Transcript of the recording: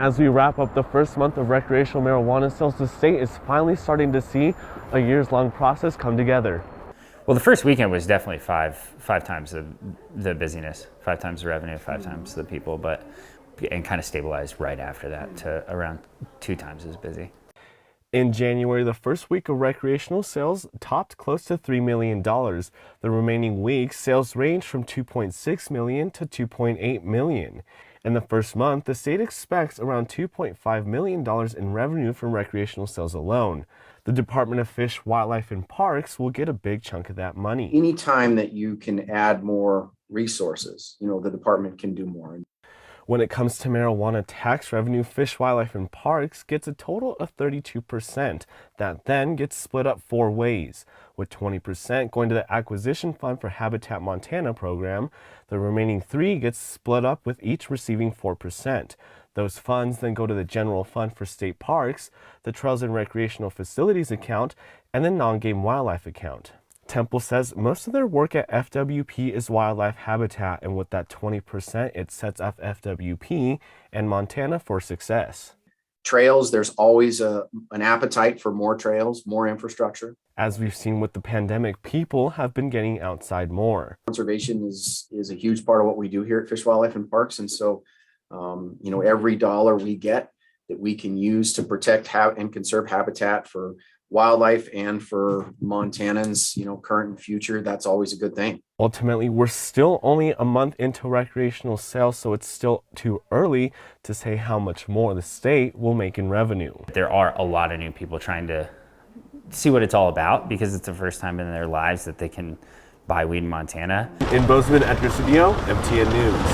As we wrap up the first month of recreational marijuana sales, the state is finally starting to see a years-long process come together. Well, the first weekend was definitely five times the busyness, 5 times the revenue, 5 times the people, and kind of stabilized right after that to around 2 times as busy. In January, the first week of recreational sales topped close to $3 million. The remaining weeks, sales ranged from $2.6 million to $2.8 million. In the first month, the state expects around $2.5 million in revenue from recreational sales alone. The Department of Fish, Wildlife, and Parks will get a big chunk of that money. Anytime that you can add more resources, the department can do more. When it comes to marijuana tax revenue, Fish, Wildlife, and Parks gets a total of 32%. That then gets split up 4 ways, with 20% going to the Acquisition Fund for Habitat Montana program. The remaining 3 gets split up with each receiving 4%. Those funds then go to the General Fund for State Parks, the Trails and Recreational Facilities account, and the Non-Game Wildlife account. Temple says most of their work at FWP is wildlife habitat, and with that 20%, it sets up FWP and Montana for success. Trails, there's always an appetite for more trails, more infrastructure. As we've seen with the pandemic, people have been getting outside more. Conservation is a huge part of what we do here at Fish, Wildlife, and Parks, and so every dollar we get that we can use to protect and conserve habitat for wildlife and for Montanans, current and future, that's always a good thing. Ultimately, we're still only a month into recreational sales, so it's still too early to say how much more the state will make in revenue. There are a lot of new people trying to see what it's all about because it's the first time in their lives that they can buy weed in Montana. In Bozeman, Edgar Cedillo, MTN News.